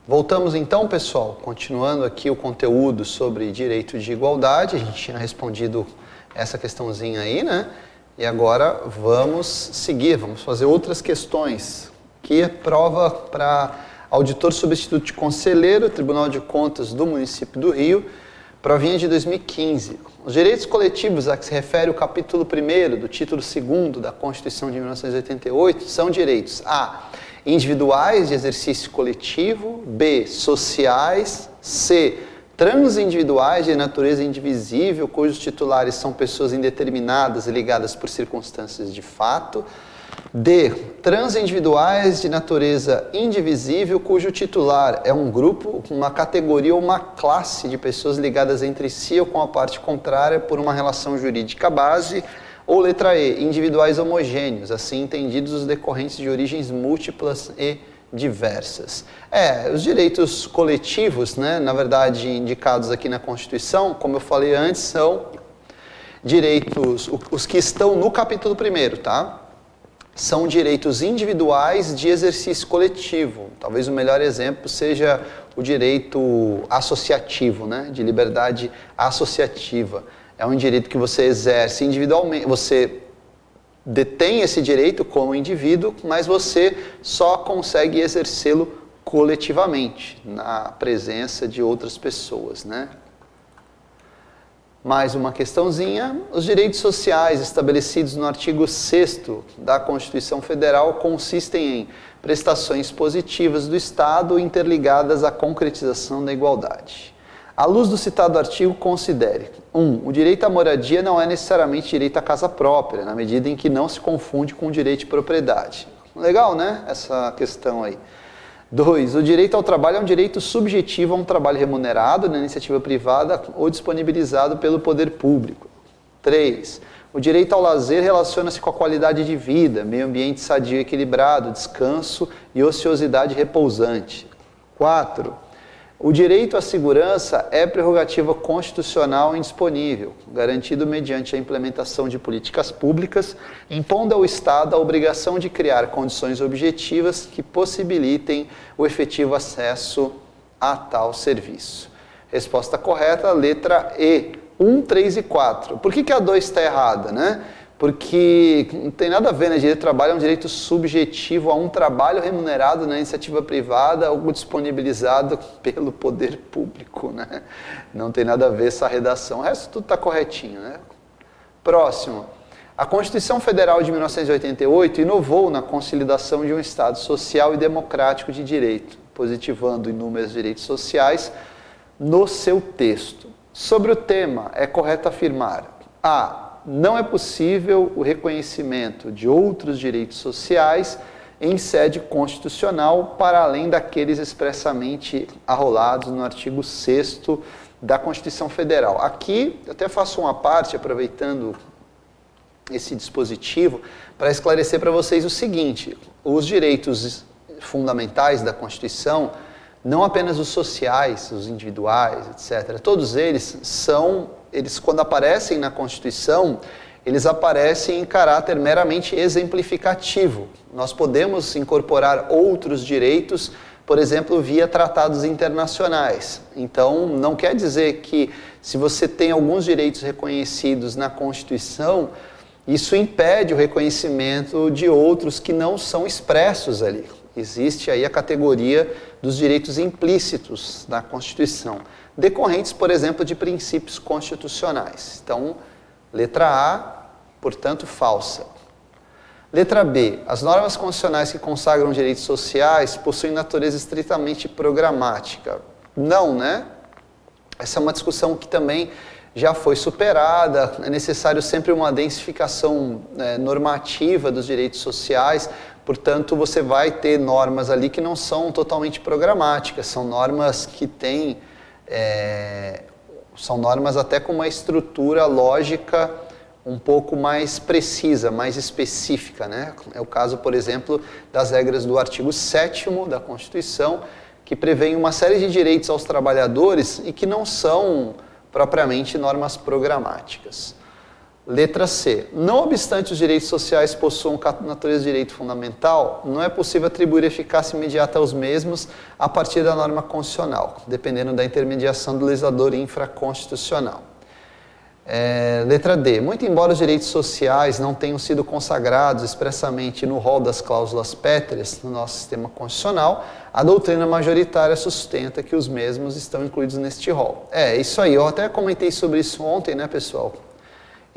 Voltamos então, pessoal, continuando aqui o conteúdo sobre direito de igualdade. A gente tinha respondido essa questãozinha aí, né? E agora vamos seguir, vamos fazer outras questões. Que é prova para auditor substituto de conselheiro, Tribunal de Contas do município do Rio, provinha de 2015. Os direitos coletivos a que se refere o capítulo 1º do título 2º da Constituição de 1988 são direitos a. Individuais de exercício coletivo, b. Sociais, c. Transindividuais de natureza indivisível, cujos titulares são pessoas indeterminadas e ligadas por circunstâncias de fato, d. Transindividuais de natureza indivisível, cujo titular é um grupo, uma categoria ou uma classe de pessoas ligadas entre si ou com a parte contrária por uma relação jurídica base. Ou letra E, individuais homogêneos, assim entendidos os decorrentes de origens múltiplas e diversas. Os direitos coletivos, né, na verdade indicados aqui na Constituição, como eu falei antes, são direitos, os que estão no capítulo 1º, tá? São direitos individuais de exercício coletivo. Talvez o melhor exemplo seja o direito associativo, né, de liberdade associativa. É um direito que você exerce individualmente, você detém esse direito como indivíduo, mas você só consegue exercê-lo coletivamente, na presença de outras pessoas, né? Mais uma questãozinha. Os direitos sociais estabelecidos no artigo 6º da Constituição Federal consistem em prestações positivas do Estado interligadas à concretização da igualdade. À luz do citado artigo, considere: 1. O direito à moradia não é necessariamente direito à casa própria, na medida em que não se confunde com o direito de propriedade. Legal, né? Essa questão aí. 2. O direito ao trabalho é um direito subjetivo a um trabalho remunerado na iniciativa privada ou disponibilizado pelo poder público. 3. O direito ao lazer relaciona-se com a qualidade de vida, meio ambiente sadio e equilibrado, descanso e ociosidade repousante. 4. O direito à segurança é prerrogativa constitucional indisponível, garantido mediante a implementação de políticas públicas, impondo ao Estado a obrigação de criar condições objetivas que possibilitem o efetivo acesso a tal serviço. Resposta correta, letra E, 1, 3 e 4. Por que a 2 está errada, né? Porque não tem nada a ver, né? Direito do trabalho é um direito subjetivo a um trabalho remunerado na iniciativa privada ou disponibilizado pelo poder público, né? Não tem nada a ver essa redação. O resto tudo está corretinho, né? Próximo. A Constituição Federal de 1988 inovou na consolidação de um Estado social e democrático de direito, positivando inúmeros direitos sociais no seu texto. Sobre o tema, é correto afirmar: a. Não é possível o reconhecimento de outros direitos sociais em sede constitucional para além daqueles expressamente arrolados no artigo 6º da Constituição Federal. Aqui, eu até faço uma parte, aproveitando esse dispositivo, para esclarecer para vocês o seguinte: os direitos fundamentais da Constituição, não apenas os sociais, os individuais, etc., todos eles quando aparecem na Constituição, eles aparecem em caráter meramente exemplificativo. Nós podemos incorporar outros direitos, por exemplo, via tratados internacionais. Então, não quer dizer que se você tem alguns direitos reconhecidos na Constituição, isso impede o reconhecimento de outros que não são expressos ali. Existe aí a categoria dos direitos implícitos da Constituição, decorrentes, por exemplo, de princípios constitucionais. Então, letra A, portanto, falsa. Letra B. As normas constitucionais que consagram direitos sociais possuem natureza estritamente programática. Não, né? Essa é uma discussão que também já foi superada. É necessário sempre uma densificação normativa dos direitos sociais. Portanto, você vai ter normas ali que não são totalmente programáticas, são normas que têm, são normas até com uma estrutura lógica um pouco mais precisa, mais específica, né? É o caso, por exemplo, das regras do artigo 7º da Constituição, que prevêem uma série de direitos aos trabalhadores e que não são propriamente normas programáticas. Letra C. Não obstante os direitos sociais possuam natureza de direito fundamental, não é possível atribuir eficácia imediata aos mesmos a partir da norma constitucional, dependendo da intermediação do legislador infraconstitucional. Letra D. Muito embora os direitos sociais não tenham sido consagrados expressamente no rol das cláusulas pétreas no nosso sistema constitucional, a doutrina majoritária sustenta que os mesmos estão incluídos neste rol. Isso aí. Eu até comentei sobre isso ontem, né, pessoal?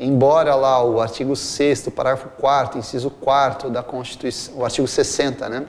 Embora lá o artigo 6º, parágrafo 4º, inciso 4º da Constituição, o artigo 60, né?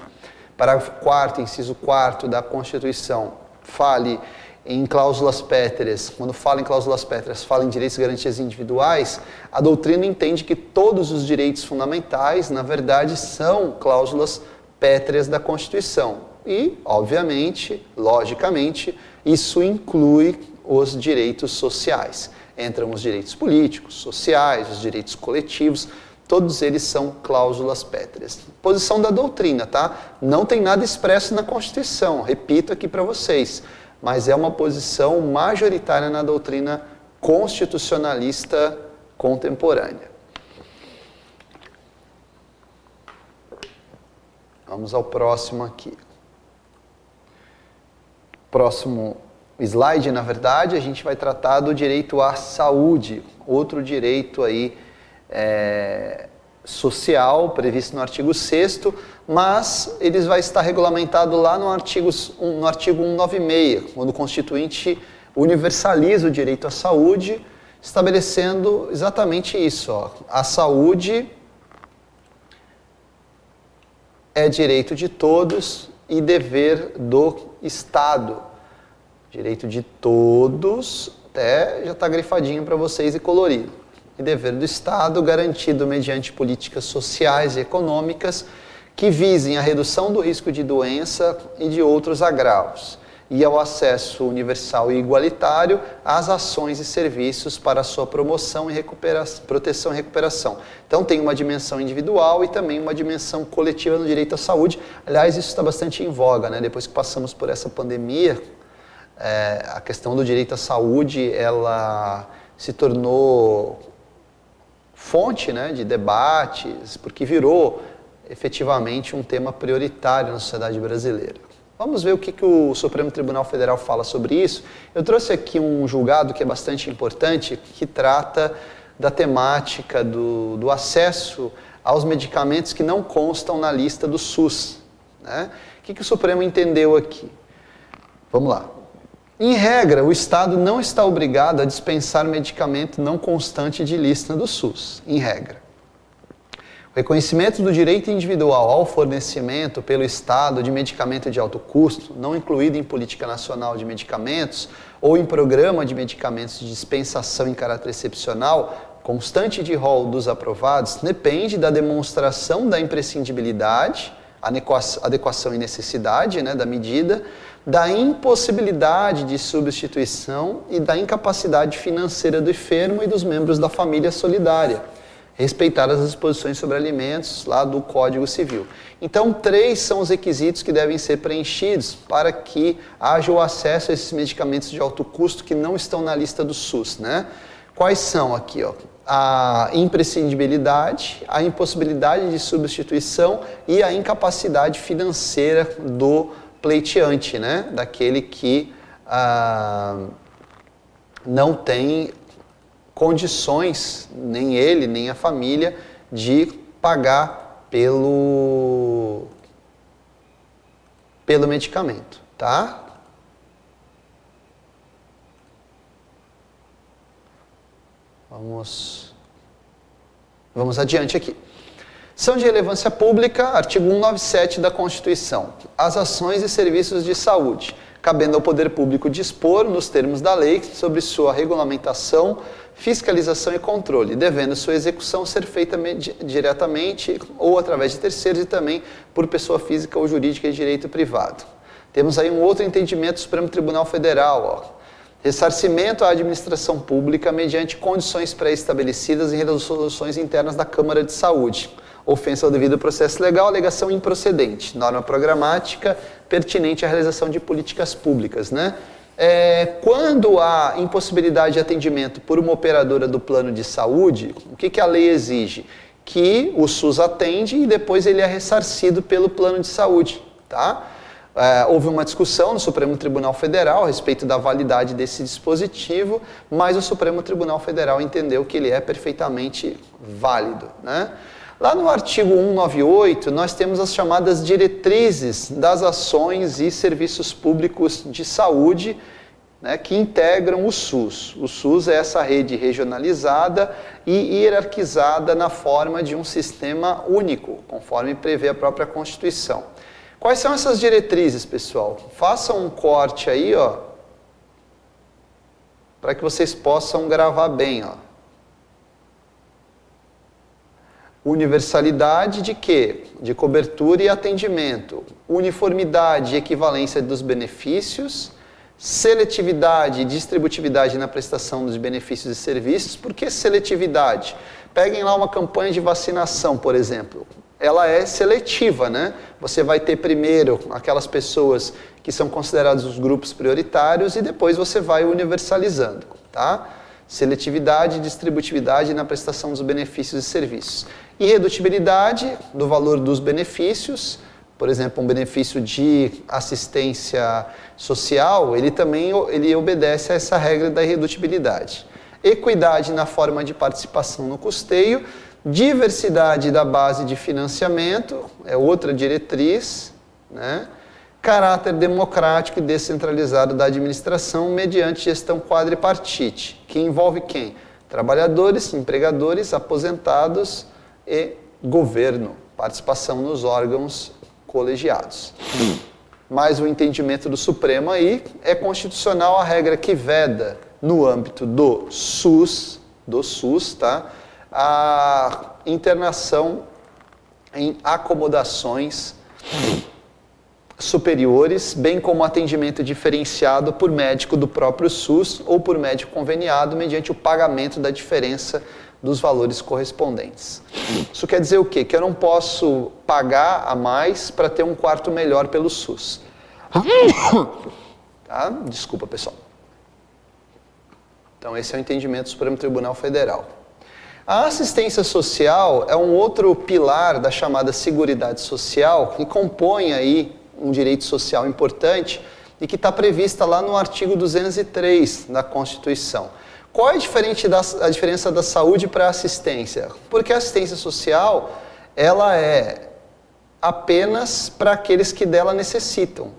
Parágrafo 4º, inciso 4º da Constituição, fale em cláusulas pétreas, quando fala em cláusulas pétreas, fala em direitos e garantias individuais, a doutrina entende que todos os direitos fundamentais, na verdade, são cláusulas pétreas da Constituição. E, obviamente, logicamente, isso inclui os direitos sociais. Entram os direitos políticos, sociais, os direitos coletivos, todos eles são cláusulas pétreas. Posição da doutrina, tá? Não tem nada expresso na Constituição, repito aqui para vocês, mas é uma posição majoritária na doutrina constitucionalista contemporânea. Vamos ao próximo aqui. Próximo slide, na verdade, a gente vai tratar do direito à saúde, outro direito aí social, previsto no artigo 6º, mas ele vai estar regulamentado lá no artigo 196, quando o Constituinte universaliza o direito à saúde, estabelecendo exatamente isso. A saúde é direito de todos e dever do Estado. Direito de todos, até já está grifadinho para vocês e colorido. E dever do Estado garantido mediante políticas sociais e econômicas que visem a redução do risco de doença e de outros agravos, e ao acesso universal e igualitário às ações e serviços para a sua promoção e proteção e recuperação. Então tem uma dimensão individual e também uma dimensão coletiva no direito à saúde. Aliás, isso está bastante em voga, né? Depois que passamos por essa pandemia, a questão do direito à saúde, ela se tornou fonte, né, de debates, porque virou efetivamente um tema prioritário na sociedade brasileira. Vamos ver o que o Supremo Tribunal Federal fala sobre isso. Eu trouxe aqui um julgado que é bastante importante, que trata da temática do acesso aos medicamentos que não constam na lista do SUS, né? O que o Supremo entendeu aqui? Vamos lá. Em regra, o Estado não está obrigado a dispensar medicamento não constante de lista do SUS, em regra. O reconhecimento do direito individual ao fornecimento pelo Estado de medicamento de alto custo, não incluído em política nacional de medicamentos ou em programa de medicamentos de dispensação em caráter excepcional, constante de rol dos aprovados, depende da demonstração da imprescindibilidade, adequação e necessidade, né, da medida, da impossibilidade de substituição e da incapacidade financeira do enfermo e dos membros da família solidária, respeitadas as disposições sobre alimentos lá do Código Civil. Então, 3 são os requisitos que devem ser preenchidos para que haja o acesso a esses medicamentos de alto custo que não estão na lista do SUS, né? Quais são aqui, ó? A imprescindibilidade, a impossibilidade de substituição e a incapacidade financeira do pleiteante, né? Daquele que não tem condições, nem ele, nem a família, de pagar pelo medicamento, tá? Vamos adiante aqui. São de relevância pública, artigo 197 da Constituição, as ações e serviços de saúde, cabendo ao poder público dispor, nos termos da lei, sobre sua regulamentação, fiscalização e controle, devendo sua execução ser feita diretamente ou através de terceiros e também por pessoa física ou jurídica de direito privado. Temos aí um outro entendimento do Supremo Tribunal Federal, ó. Ressarcimento à administração pública mediante condições pré-estabelecidas em resoluções internas da Câmara de Saúde. Ofensa ao devido processo legal, alegação improcedente. Norma programática pertinente à realização de políticas públicas, né? Quando há impossibilidade de atendimento por uma operadora do plano de saúde, o que a lei exige? Que o SUS atende e depois ele é ressarcido pelo plano de saúde, tá? Houve uma discussão no Supremo Tribunal Federal a respeito da validade desse dispositivo, mas o Supremo Tribunal Federal entendeu que ele é perfeitamente válido, né? Lá no artigo 198, nós temos as chamadas diretrizes das ações e serviços públicos de saúde, né, que integram o SUS. O SUS é essa rede regionalizada e hierarquizada na forma de um sistema único, conforme prevê a própria Constituição. Quais são essas diretrizes, pessoal? Façam um corte aí, ó, para que vocês possam gravar bem, ó. Universalidade de quê? De cobertura e atendimento. Uniformidade e equivalência dos benefícios. Seletividade e distributividade na prestação dos benefícios e serviços. Por que seletividade? Peguem lá uma campanha de vacinação, por exemplo. Ela é seletiva, né? Você vai ter primeiro aquelas pessoas que são considerados os grupos prioritários e depois você vai universalizando, tá? Seletividade e distributividade na prestação dos benefícios e serviços. Irredutibilidade do valor dos benefícios, por exemplo, um benefício de assistência social, ele obedece a essa regra da irredutibilidade. Equidade na forma de participação no custeio, diversidade da base de financiamento, é outra diretriz, né? Caráter democrático e descentralizado da administração mediante gestão quadripartite, que envolve quem? Trabalhadores, empregadores, aposentados e governo, participação nos órgãos colegiados. Mas o entendimento do Supremo aí é constitucional a regra que veda, no âmbito do SUS, tá? A internação em acomodações superiores, bem como atendimento diferenciado por médico do próprio SUS ou por médico conveniado mediante o pagamento da diferença dos valores correspondentes. Isso quer dizer o quê? Que eu não posso pagar a mais para ter um quarto melhor pelo SUS. Tá? Desculpa, pessoal. Então, esse é o entendimento do Supremo Tribunal Federal. A assistência social é um outro pilar da chamada Seguridade Social que compõe aí um direito social importante e que está prevista lá no artigo 203 da Constituição. Qual é a diferença da saúde para a assistência? Porque a assistência social, ela é apenas para aqueles que dela necessitam.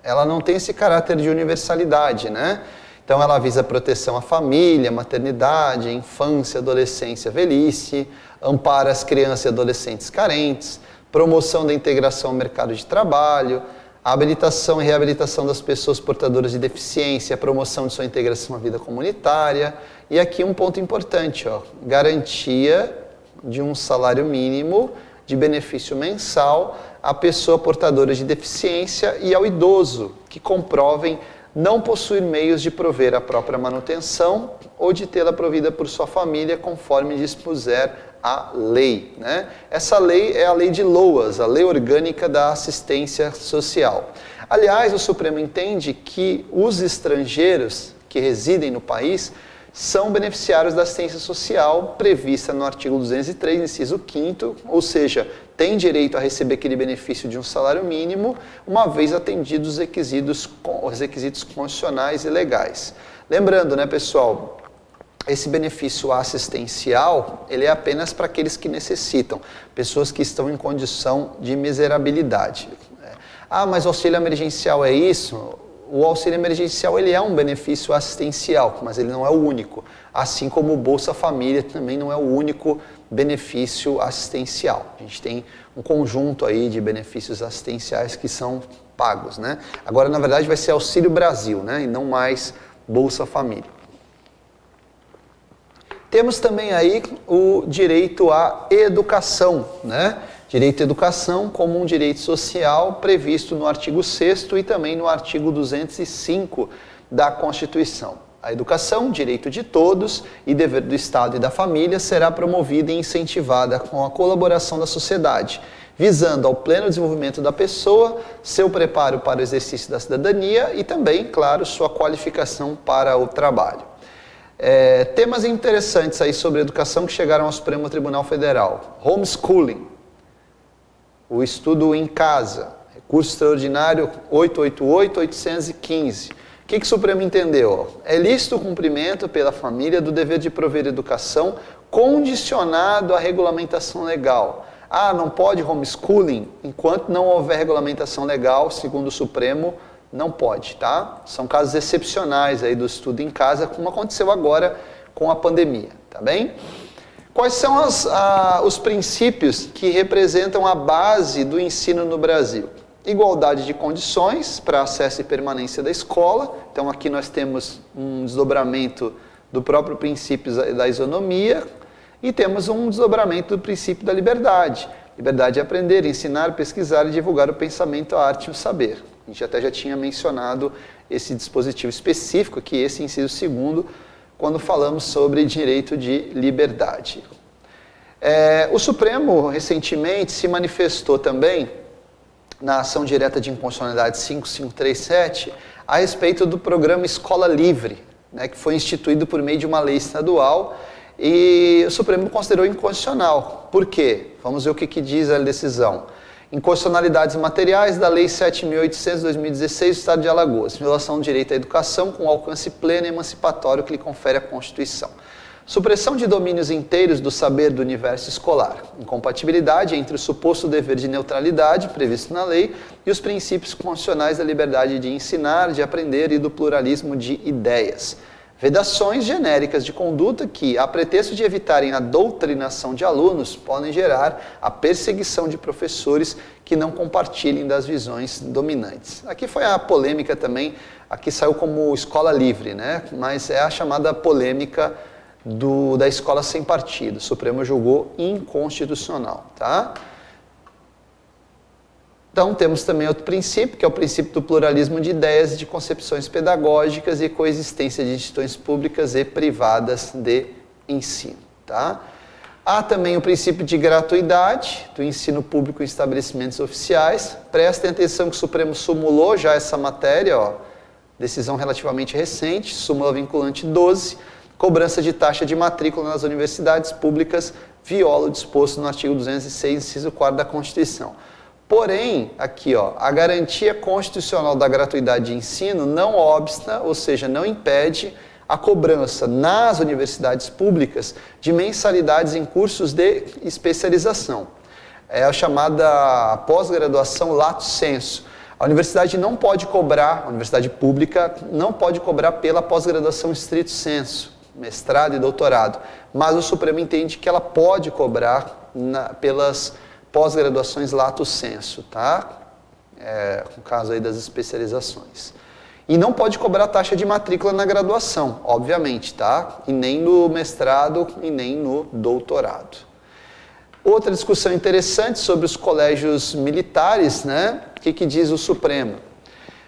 Ela não tem esse caráter de universalidade, né? Então ela visa proteção à família, maternidade, infância, adolescência, velhice, ampara as crianças e adolescentes carentes, promoção da integração ao mercado de trabalho, a habilitação e reabilitação das pessoas portadoras de deficiência, a promoção de sua integração à vida comunitária. E aqui um ponto importante, ó, garantia de um salário mínimo de benefício mensal à pessoa portadora de deficiência e ao idoso que comprovem não possuir meios de prover a própria manutenção ou de tê-la provida por sua família conforme dispuser a lei, né? Essa lei é a lei de LOAS, a Lei Orgânica da Assistência Social. Aliás, o Supremo entende que os estrangeiros que residem no país são beneficiários da assistência social prevista no artigo 203, inciso 5º, ou seja, têm direito a receber aquele benefício de um salário mínimo, uma vez atendidos os requisitos constitucionais e legais. Lembrando, né, pessoal, esse benefício assistencial, ele é apenas para aqueles que necessitam, pessoas que estão em condição de miserabilidade. Ah, mas o auxílio emergencial é isso? O auxílio emergencial ele é um benefício assistencial, mas ele não é o único. Assim como o Bolsa Família também não é o único benefício assistencial. A gente tem um conjunto aí de benefícios assistenciais que são pagos, né? Agora, na verdade, vai ser Auxílio Brasil, né? E não mais Bolsa Família. Temos também aí o direito à educação, né? Direito à educação como um direito social previsto no artigo 6º e também no artigo 205 da Constituição. A educação, direito de todos e dever do Estado e da família, será promovida e incentivada com a colaboração da sociedade, visando ao pleno desenvolvimento da pessoa, seu preparo para o exercício da cidadania e também, claro, sua qualificação para o trabalho. Temas interessantes aí sobre educação que chegaram ao Supremo Tribunal Federal. Homeschooling, o estudo em casa, recurso extraordinário 888-815. O que o Supremo entendeu? É lícito o cumprimento pela família do dever de prover educação condicionado à regulamentação legal. Não pode homeschooling? Enquanto não houver regulamentação legal, segundo o Supremo, não pode, tá? São casos excepcionais aí do estudo em casa, como aconteceu agora com a pandemia, tá bem? Quais são os princípios que representam a base do ensino no Brasil? Igualdade de condições para acesso e permanência da escola. Então aqui nós temos um desdobramento do próprio princípio da isonomia e temos um desdobramento do princípio da liberdade. Liberdade de aprender, ensinar, pesquisar e divulgar o pensamento, a arte e o saber. A gente até já tinha mencionado esse dispositivo específico aqui, esse inciso 2º, quando falamos sobre direito de liberdade. O Supremo recentemente se manifestou também na ação direta de inconstitucionalidade 5537 a respeito do programa Escola Livre, né, que foi instituído por meio de uma lei estadual e o Supremo considerou inconstitucional. Por quê? Vamos ver o que diz a decisão. Inconstitucionalidades materiais da Lei 7.800/2016 do Estado de Alagoas, violação do direito à educação com alcance pleno e emancipatório que lhe confere a Constituição. Supressão de domínios inteiros do saber do universo escolar. Incompatibilidade entre o suposto dever de neutralidade previsto na lei e os princípios constitucionais da liberdade de ensinar, de aprender e do pluralismo de ideias. Vedações genéricas de conduta que, a pretexto de evitarem a doutrinação de alunos, podem gerar a perseguição de professores que não compartilhem das visões dominantes. Aqui foi a polêmica também, aqui saiu como escola livre, né? Mas é a chamada polêmica da escola sem partido. O Supremo julgou inconstitucional, tá? Então, temos também outro princípio, que é o princípio do pluralismo de ideias e de concepções pedagógicas e coexistência de instituições públicas e privadas de ensino, tá? Há também o princípio de gratuidade do ensino público em estabelecimentos oficiais. Prestem atenção que o Supremo sumulou já essa matéria, decisão relativamente recente, súmula vinculante 12, cobrança de taxa de matrícula nas universidades públicas viola o disposto no artigo 206, inciso 4 da Constituição. Porém, aqui, a garantia constitucional da gratuidade de ensino não obsta, ou seja, não impede a cobrança nas universidades públicas de mensalidades em cursos de especialização. É a chamada pós-graduação lato sensu. A universidade não pode cobrar, a universidade pública não pode cobrar pela pós-graduação stricto sensu, mestrado e doutorado, mas o Supremo entende que ela pode cobrar pelas pós-graduações lato sensu, tá? No caso aí das especializações. E não pode cobrar taxa de matrícula na graduação, obviamente, tá? E nem no mestrado e nem no doutorado. Outra discussão interessante sobre os colégios militares, né? O que diz o Supremo?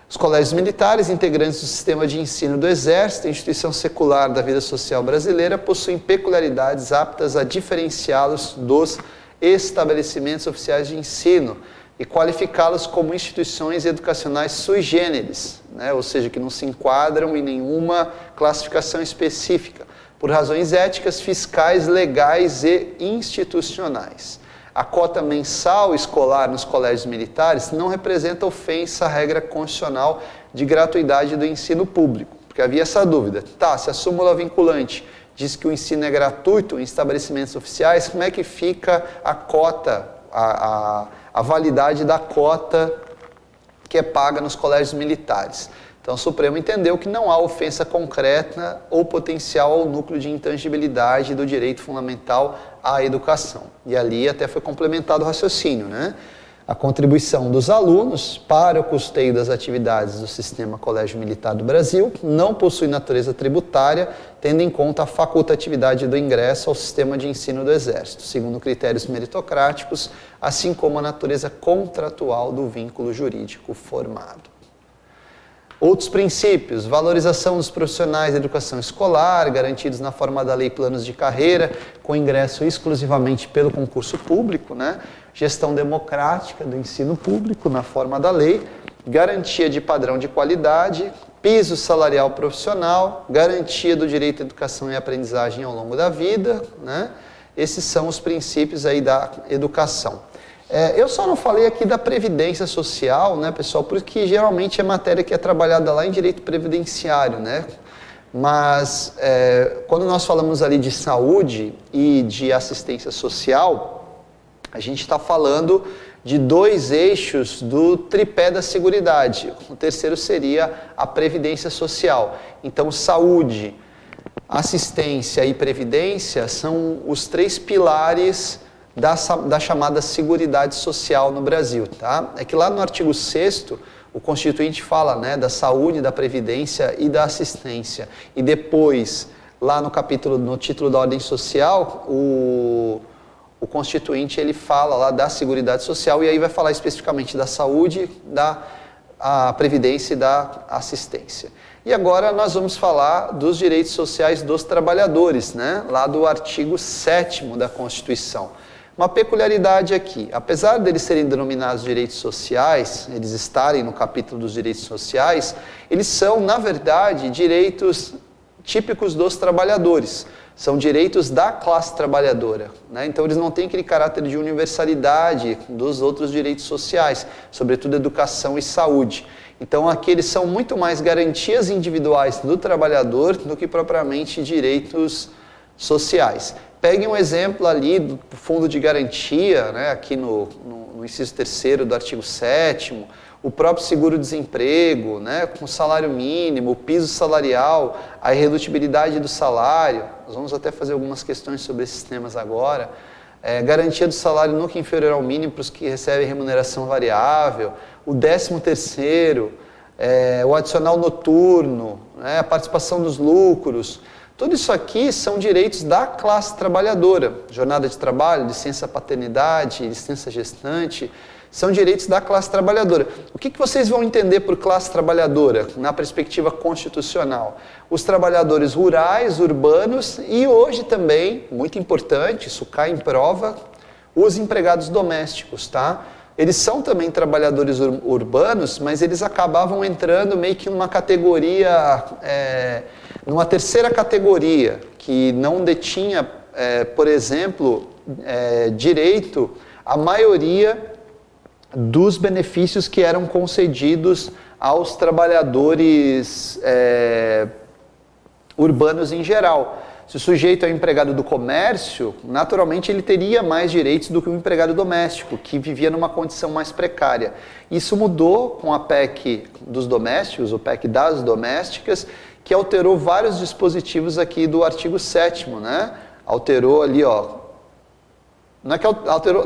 Os colégios militares, integrantes do sistema de ensino do Exército, instituição secular da vida social brasileira, possuem peculiaridades aptas a diferenciá-los dos estabelecimentos oficiais de ensino e qualificá-los como instituições educacionais sui generis, né? Ou seja, que não se enquadram em nenhuma classificação específica, por razões éticas, fiscais, legais e institucionais. A cota mensal escolar nos colégios militares não representa ofensa à regra constitucional de gratuidade do ensino público, porque havia essa dúvida. Se a súmula vinculante diz que o ensino é gratuito em estabelecimentos oficiais, como é que fica a cota, a validade da cota que é paga nos colégios militares? Então o Supremo entendeu que não há ofensa concreta ou potencial ao núcleo de intangibilidade do direito fundamental à educação. E ali até foi complementado o raciocínio, né? A contribuição dos alunos para o custeio das atividades do Sistema Colégio Militar do Brasil não possui natureza tributária, tendo em conta a facultatividade do ingresso ao sistema de ensino do Exército, segundo critérios meritocráticos, assim como a natureza contratual do vínculo jurídico formado. Outros princípios: valorização dos profissionais da educação escolar, garantidos na forma da lei planos de carreira, com ingresso exclusivamente pelo concurso público, né? Gestão democrática do ensino público na forma da lei, garantia de padrão de qualidade, piso salarial profissional, garantia do direito à educação e aprendizagem ao longo da vida, né? Esses são os princípios aí da educação. Eu só não falei aqui da previdência social, né, pessoal, porque geralmente é matéria que é trabalhada lá em direito previdenciário, né? Mas quando nós falamos ali de saúde e de assistência social, a gente está falando de dois eixos do tripé da seguridade. O terceiro seria a previdência social. Então, saúde, assistência e previdência são os três pilares da chamada Seguridade Social no Brasil, tá? É que lá no artigo 6º, o Constituinte fala, né, da saúde, da previdência e da assistência. E depois, lá no título da ordem social, o Constituinte ele fala lá da Seguridade Social e aí vai falar especificamente da saúde, da previdência e da assistência. E agora nós vamos falar dos direitos sociais dos trabalhadores, né, lá do artigo 7º da Constituição. Uma peculiaridade aqui: apesar deles serem denominados direitos sociais, eles estarem no capítulo dos direitos sociais, eles são, na verdade, direitos típicos dos trabalhadores, são direitos da classe trabalhadora, né? Então eles não têm aquele caráter de universalidade dos outros direitos sociais, sobretudo educação e saúde. Então aqui eles são muito mais garantias individuais do trabalhador do que propriamente direitos sociais. Peguem um exemplo ali do fundo de garantia, né, aqui no inciso 3º do artigo 7º, o próprio seguro-desemprego, né, com o salário mínimo, o piso salarial, a irredutibilidade do salário. Nós vamos até fazer algumas questões sobre esses temas agora. Garantia do salário nunca inferior ao mínimo para os que recebem remuneração variável, o 13º, o adicional noturno, né, a participação dos lucros. Tudo isso aqui são direitos da classe trabalhadora. Jornada de trabalho, licença paternidade, licença gestante, são direitos da classe trabalhadora. O que vocês vão entender por classe trabalhadora na perspectiva constitucional? Os trabalhadores rurais, urbanos e hoje também, muito importante, isso cai em prova, os empregados domésticos, tá? Eles são também trabalhadores urbanos, mas eles acabavam entrando meio que numa categoria, numa terceira categoria, que não detinha, por exemplo, direito à maioria dos benefícios que eram concedidos aos trabalhadores urbanos em geral. Se o sujeito é um empregado do comércio, naturalmente ele teria mais direitos do que um empregado doméstico, que vivia numa condição mais precária. Isso mudou com a PEC dos domésticos, o PEC das domésticas, que alterou vários dispositivos aqui do artigo 7º, né? Alterou ali, ó, não é que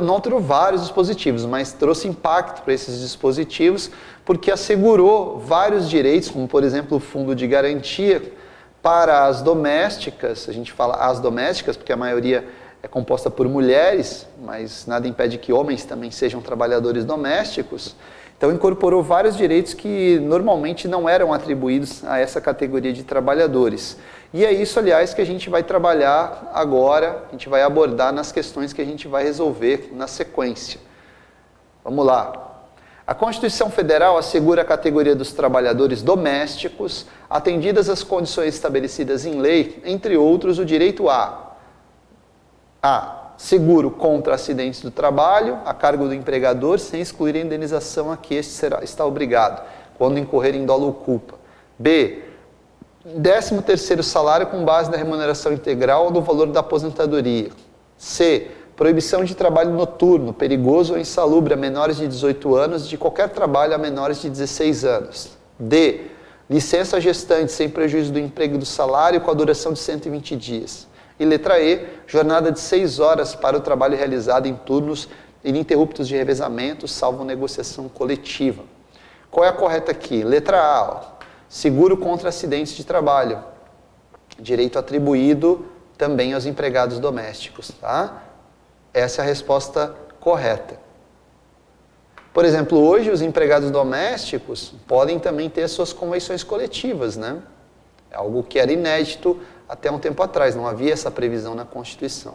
não alterou vários dispositivos, mas trouxe impacto para esses dispositivos, porque assegurou vários direitos, como por exemplo o fundo de garantia, para as domésticas. A gente fala as domésticas porque a maioria é composta por mulheres, mas nada impede que homens também sejam trabalhadores domésticos. Então incorporou vários direitos que normalmente não eram atribuídos a essa categoria de trabalhadores. E é isso, aliás, que a gente vai trabalhar agora, a gente vai abordar nas questões que a gente vai resolver na sequência. Vamos lá. A Constituição Federal assegura a categoria dos trabalhadores domésticos, atendidas as condições estabelecidas em lei, entre outros, o direito a seguro contra acidentes do trabalho, a cargo do empregador, sem excluir a indenização a que este está obrigado, quando incorrer em dolo ou culpa. B. 13º salário com base na remuneração integral ou no valor da aposentadoria. C. Proibição de trabalho noturno, perigoso ou insalubre a menores de 18 anos, de qualquer trabalho a menores de 16 anos. D. Licença gestante sem prejuízo do emprego e do salário com a duração de 120 dias. E letra E. Jornada de 6 horas para o trabalho realizado em turnos ininterruptos de revezamento, salvo negociação coletiva. Qual é a correta aqui? Letra A. Ó. Seguro contra acidentes de trabalho. Direito atribuído também aos empregados domésticos, tá? Essa é a resposta correta. Por exemplo, hoje os empregados domésticos podem também ter suas convenções coletivas, né? É algo que era inédito até um tempo atrás, não havia essa previsão na Constituição.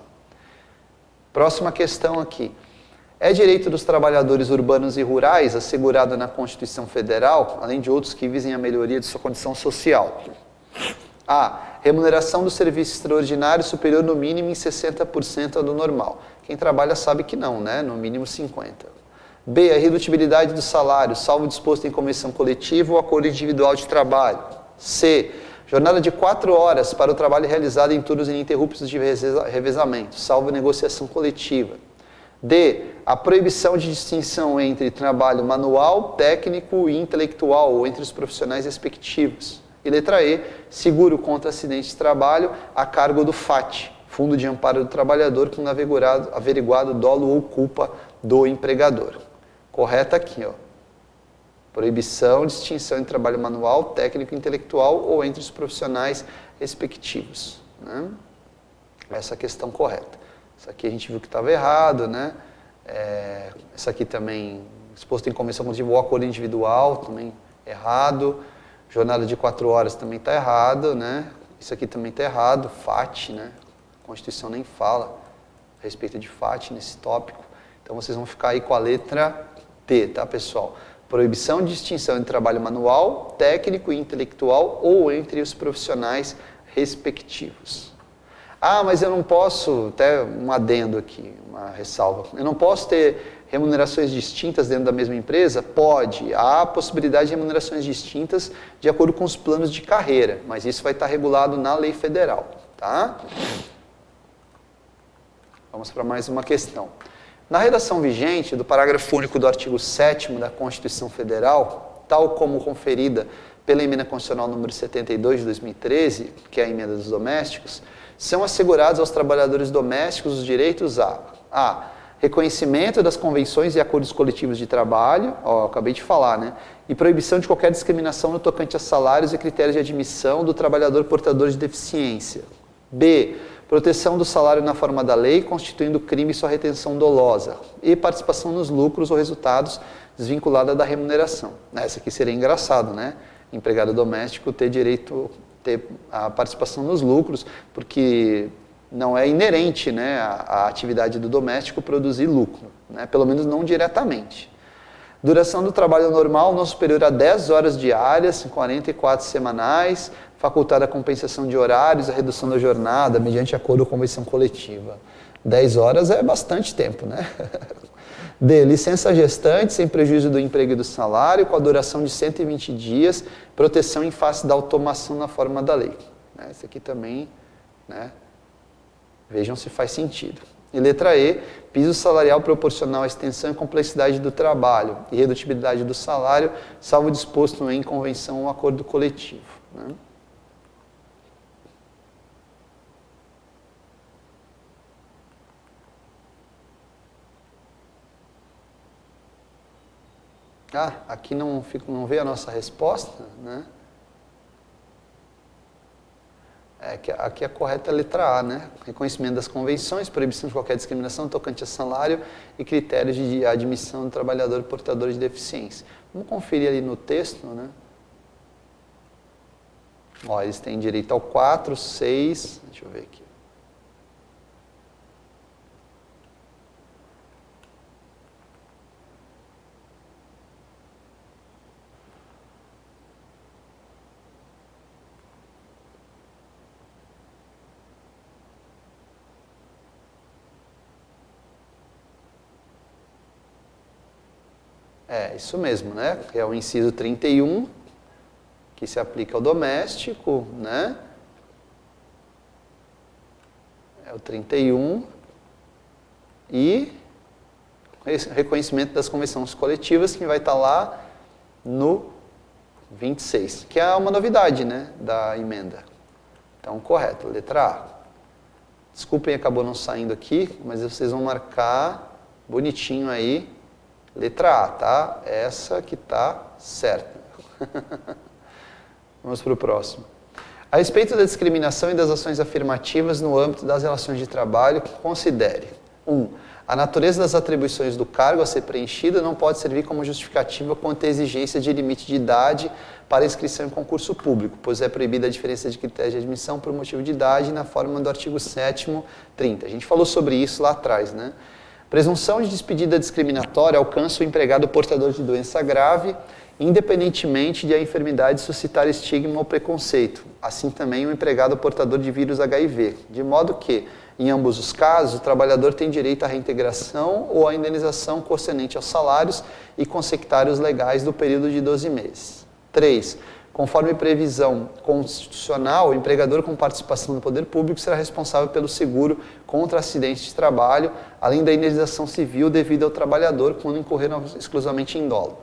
Próxima questão aqui. É direito dos trabalhadores urbanos e rurais assegurado na Constituição Federal, além de outros que visem a melhoria de sua condição social? A. Remuneração do serviço extraordinário superior no mínimo em 60% ao do normal. Quem trabalha sabe que não, né? No mínimo 50%. B. A irredutibilidade do salário, salvo disposto em convenção coletiva ou acordo individual de trabalho. C. Jornada de 4 horas para o trabalho realizado em turnos ininterruptos de revezamento, salvo negociação coletiva. D. A proibição de distinção entre trabalho manual, técnico e intelectual ou entre os profissionais respectivos. E letra E. Seguro contra acidente de trabalho a cargo do FAT, Fundo de Amparo do Trabalhador, com averiguado dolo ou culpa do empregador. Correta aqui, ó. Proibição, distinção entre trabalho manual, técnico e intelectual ou entre os profissionais respectivos, né? Essa é a questão correta. Isso aqui a gente viu que estava errado, né? Essa aqui também, exposto em convenção coletiva ou acordo individual, também errado. Jornada de 4 horas também está errado, né? Isso aqui também está errado, FAT, né? A Constituição nem fala a respeito de FAT nesse tópico. Então vocês vão ficar aí com a letra T, tá, pessoal? Proibição de distinção entre trabalho manual, técnico e intelectual ou entre os profissionais respectivos. Ah, mas eu não posso, até um adendo aqui, uma ressalva, eu não posso ter remunerações distintas dentro da mesma empresa? Pode, há possibilidade de remunerações distintas de acordo com os planos de carreira, mas isso vai estar regulado na lei federal, tá? Vamos para mais uma questão. Na redação vigente do parágrafo único do artigo 7º da Constituição Federal, tal como conferida pela Emenda Constitucional número 72 de 2013, que é a Emenda dos Domésticos, são assegurados aos trabalhadores domésticos os direitos a reconhecimento das convenções e acordos coletivos de trabalho, ó, acabei de falar, né? E proibição de qualquer discriminação no tocante a salários e critérios de admissão do trabalhador portador de deficiência. B. Proteção do salário na forma da lei, constituindo crime sua retenção dolosa. E participação nos lucros ou resultados desvinculada da remuneração. Essa aqui seria engraçado, né? Empregado doméstico ter direito ter a participação nos lucros, porque não é inerente, né, à atividade do doméstico produzir lucro, né? Pelo menos não diretamente. Duração do trabalho normal não superior a 10 horas diárias, 44 semanais, facultada a compensação de horários, a redução da jornada, mediante acordo ou convenção coletiva. 10 horas é bastante tempo, né? D. Licença gestante, sem prejuízo do emprego e do salário, com a duração de 120 dias, proteção em face da automação na forma da lei. Esse aqui também, né? Vejam se faz sentido. E letra E, piso salarial proporcional à extensão e complexidade do trabalho e redutibilidade do salário, salvo disposto em convenção ou acordo coletivo, né? Ah, aqui não veio a nossa resposta, né? Aqui a correta é a letra A, né? Reconhecimento das convenções, proibição de qualquer discriminação tocante a salário e critérios de admissão do trabalhador portador de deficiência. Vamos conferir ali no texto, né? Ó, eles têm direito ao 4, 6, deixa eu ver aqui. É, isso mesmo, né? É o inciso 31, que se aplica ao doméstico, né? É o 31. E reconhecimento das convenções coletivas, que vai estar lá no 26, que é uma novidade, né, da emenda. Então, correto, letra A. Desculpem, acabou não saindo aqui, mas vocês vão marcar bonitinho aí. Letra A, tá? Essa que tá certa. Vamos para o próximo. A respeito da discriminação e das ações afirmativas no âmbito das relações de trabalho, considere 1. A natureza das atribuições do cargo a ser preenchido não pode servir como justificativa quanto à exigência de limite de idade para inscrição em concurso público, pois é proibida a diferença de critérios de admissão por motivo de idade na forma do artigo 7º, 30. A gente falou sobre isso lá atrás, né? Presunção de despedida discriminatória alcança o empregado portador de doença grave, independentemente de a enfermidade suscitar estigma ou preconceito. Assim também o empregado portador de vírus HIV, de modo que, em ambos os casos, o trabalhador tem direito à reintegração ou à indenização concernente aos salários e consectários legais do período de 12 meses. 3. Conforme previsão constitucional, o empregador com participação no poder público será responsável pelo seguro contra acidentes de trabalho, além da indenização civil devida ao trabalhador quando incorrer exclusivamente em dolo.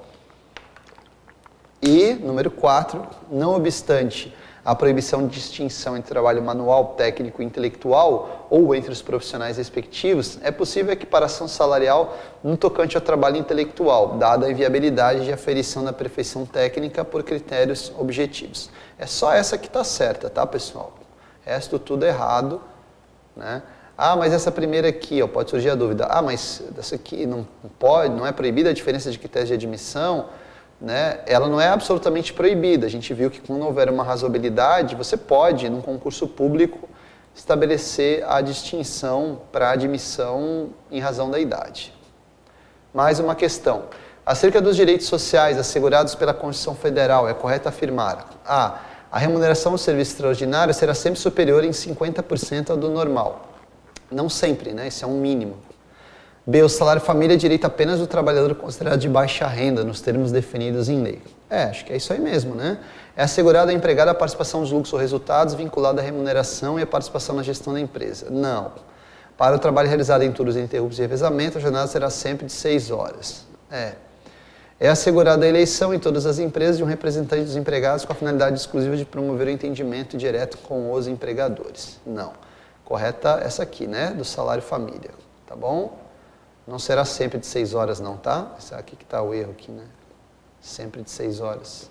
E, número 4, não obstante a proibição de distinção entre trabalho manual, técnico e intelectual ou entre os profissionais respectivos, é possível a equiparação salarial no tocante ao trabalho intelectual, dada a inviabilidade de aferição da perfeição técnica por critérios objetivos. É só essa que está certa, tá, pessoal? O resto tudo errado, né? Ah, mas essa primeira aqui, ó, pode surgir a dúvida. Ah, mas essa aqui não pode, não é proibida a diferença de critérios de admissão? Né, ela não é absolutamente proibida. A gente viu que quando houver uma razoabilidade, você pode, num concurso público, estabelecer a distinção para admissão em razão da idade. Mais uma questão. Acerca dos direitos sociais assegurados pela Constituição Federal, é correto afirmar: A. A remuneração do serviço extraordinário será sempre superior em 50% ao do normal. Não sempre, né? Isso é um mínimo. B. O salário família é direito apenas do trabalhador considerado de baixa renda, nos termos definidos em lei. Acho que é isso aí mesmo, né? É assegurada ao empregado a participação nos lucros ou resultados vinculada à remuneração e à participação na gestão da empresa. Não. Para o trabalho realizado em turnos ininterruptos de revezamento, a jornada será sempre de 6 horas. É assegurada a eleição em todas as empresas de um representante dos empregados com a finalidade exclusiva de promover o entendimento direto com os empregadores. Não. Correta essa aqui, né? Do salário família. Tá bom? Não será sempre de 6 horas não, tá? Esse aqui que está o erro aqui, né? Sempre de 6 horas.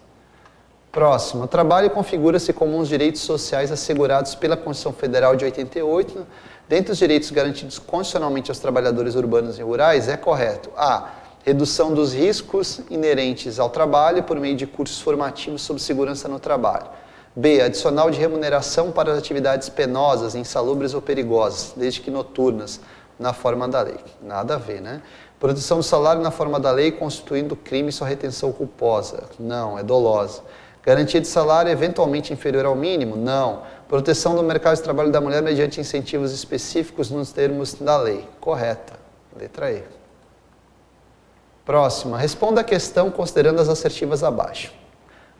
Próximo. O trabalho configura-se como um dos direitos sociais assegurados pela Constituição Federal de 88. Dentre os direitos garantidos constitucionalmente aos trabalhadores urbanos e rurais, é correto: A. Redução dos riscos inerentes ao trabalho por meio de cursos formativos sobre segurança no trabalho. B. Adicional de remuneração para as atividades penosas, insalubres ou perigosas, desde que noturnas, na forma da lei. Nada a ver, né? Proteção do salário na forma da lei, constituindo crime sua retenção culposa. Não, é dolosa. Garantia de salário eventualmente inferior ao mínimo? Não. Proteção do mercado de trabalho da mulher mediante incentivos específicos nos termos da lei. Correta. Letra E. Próxima. Responda a questão considerando as assertivas abaixo.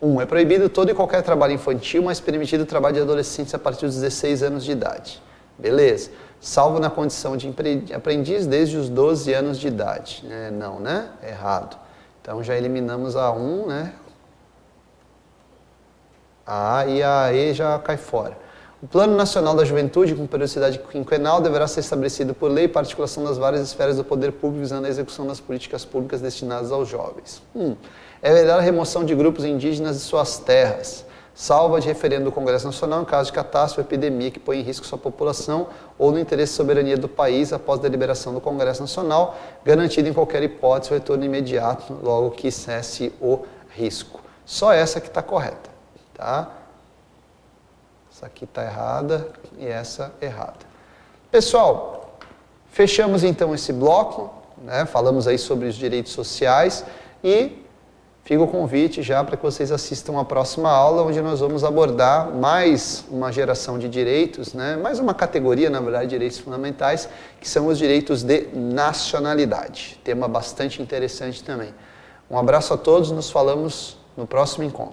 1. É proibido todo e qualquer trabalho infantil, mas permitido o trabalho de adolescentes a partir dos 16 anos de idade. Beleza. Salvo na condição de aprendiz desde os 12 anos de idade. Não, né? Errado. Então já eliminamos a 1, né? A A e a E já cai fora. O Plano Nacional da Juventude, com periodicidade quinquenal, deverá ser estabelecido por lei para articulação das várias esferas do poder público visando a execução das políticas públicas destinadas aos jovens. É vedada a remoção de grupos indígenas de suas terras, salvo de referendo do Congresso Nacional em caso de catástrofe ou epidemia que põe em risco sua população ou no interesse de soberania do país após deliberação do Congresso Nacional, garantido em qualquer hipótese o retorno imediato, logo que cesse o risco. Só essa que está correta, tá? Essa aqui está errada e essa errada. Pessoal, fechamos então esse bloco, né? Falamos aí sobre os direitos sociais e fica o convite já para que vocês assistam a próxima aula, onde nós vamos abordar mais uma geração de direitos, né? Mais uma categoria, na verdade, de direitos fundamentais, que são os direitos de nacionalidade. Tema bastante interessante também. Um abraço a todos, nos falamos no próximo encontro.